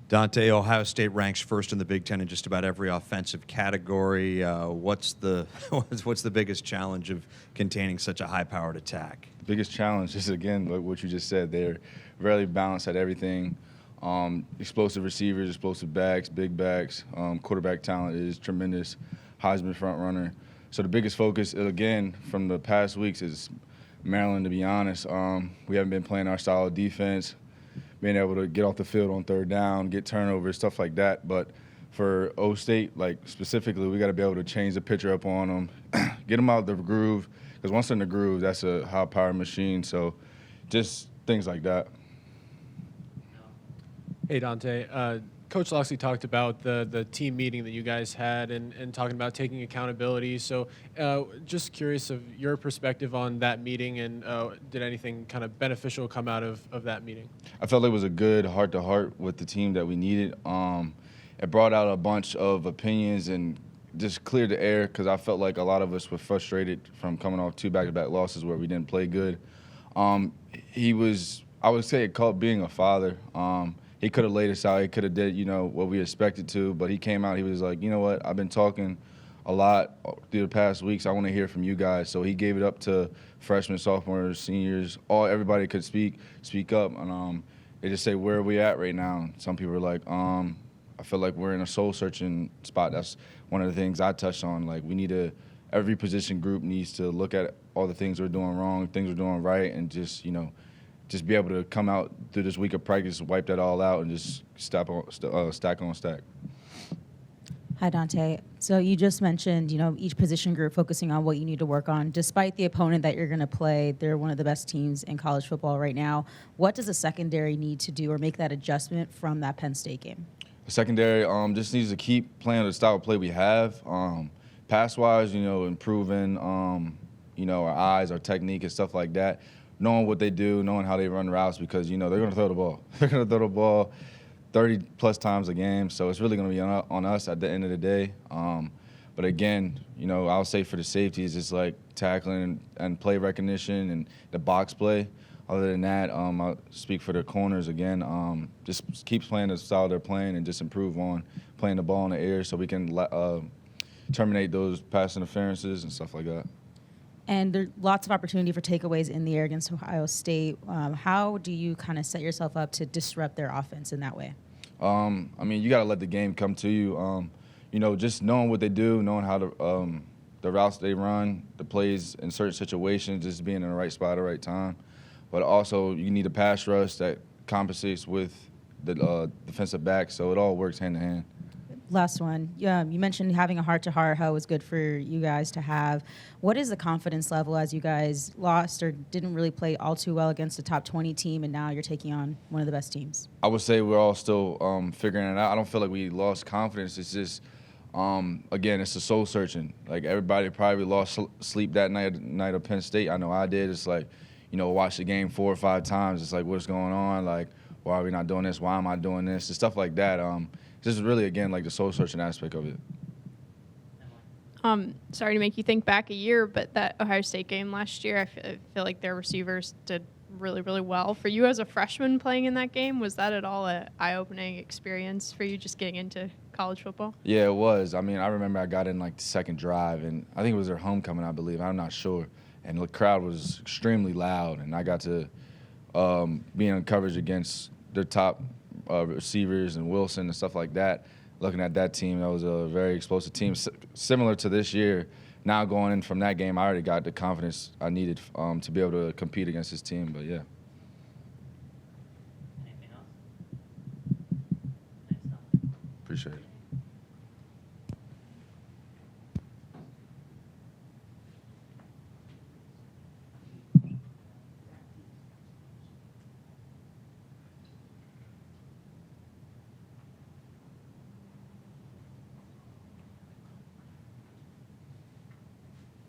Dante, Ohio State ranks first in the Big Ten in just about every offensive category. What's the what's the biggest challenge of containing such a high-powered attack? The biggest challenge is, again, like what you just said. They're really balanced at everything. Explosive receivers, explosive backs, big backs. Quarterback talent is tremendous. Heisman front runner. So the biggest focus, again, from the past weeks is Maryland, to be honest. We haven't been playing our style of defense, being able to get off the field on third down, get turnovers, stuff like that. But for O State, like specifically, we got to be able to change the picture up on them, get them out of the groove, because once they're in the groove, that's a high-powered machine. So just things like that. Hey, Dante. Coach Loxley talked about the team meeting that you guys had and talking about taking accountability. So just curious of your perspective on that meeting, and did anything kind of beneficial come out of that meeting? I felt it was a good heart-to-heart with the team that we needed. It brought out a bunch of opinions and just cleared the air, because I felt like a lot of us were frustrated from coming off 2 back-to-back losses where we didn't play good. He was, I would say, called being a father. He could have laid us out. He could have did, what we expected to. But he came out. He was like, you know what? I've been talking a lot through the past weeks. I want to hear from you guys. So he gave it up to freshmen, sophomores, seniors. Everybody could speak up. And they just say, where are we at right now? Some people are like, I feel like we're in a soul-searching spot. That's one of the things I touched on. Like, we need to – every position group needs to look at all the things we're doing wrong, things we're doing right, and just, just be able to come out through this week of practice, wipe that all out, and just stack on stack. Hi, Dante. So you just mentioned, each position group focusing on what you need to work on. Despite the opponent that you're going to play, they're one of the best teams in college football right now. What does the secondary need to do or make that adjustment from that Penn State game? The secondary just needs to keep playing the style of play we have. Pass-wise, improving, our eyes, our technique, and stuff like that. Knowing what they do, knowing how they run routes, because, they're going to throw the ball. They're going to throw the ball 30-plus times a game, so it's really going to be on us at the end of the day. But again, I'll say for the safeties, it's like tackling and play recognition and the box play. Other than that, I'll speak for the corners again. Just keep playing the style they're playing and just improve on playing the ball in the air so we can terminate those pass interferences and stuff like that. And there's lots of opportunity for takeaways in the air against Ohio State. How do you kind of set yourself up to disrupt their offense in that way? You got to let the game come to you. Just knowing what they do, knowing how the routes they run, the plays in certain situations, just being in the right spot at the right time. But also, you need a pass rush that compensates with the defensive back, so it all works hand in hand. Last one. You mentioned having a heart-to-heart, how it was good for you guys to have. What is the confidence level as you guys lost or didn't really play all too well against a top 20 team, and now you're taking on one of the best teams? I would say we're all still figuring it out. I don't feel like we lost confidence. It's just, again, it's a soul-searching. Like, everybody probably lost sleep that night of Penn State. I know I did. It's like, watch the game 4 or 5 times. It's like, what's going on? Like, why are we not doing this? Why am I doing this? And stuff like that. This is really, again, like the soul-searching aspect of it. Sorry to make you think back a year, but that Ohio State game last year, I feel like their receivers did really, really well. For you as a freshman playing in that game, was that at all an eye-opening experience for you just getting into college football? Yeah, it was. I remember I got in like the second drive, and I think it was their homecoming, I believe. I'm not sure. And the crowd was extremely loud, and I got to be in coverage against their top receivers and Wilson and stuff like that. Looking at that team, that was a very explosive team, similar to this year. Now going in from that game, I already got the confidence I needed to be able to compete against this team. But yeah. Anything else? Thanks, Tom. Appreciate it.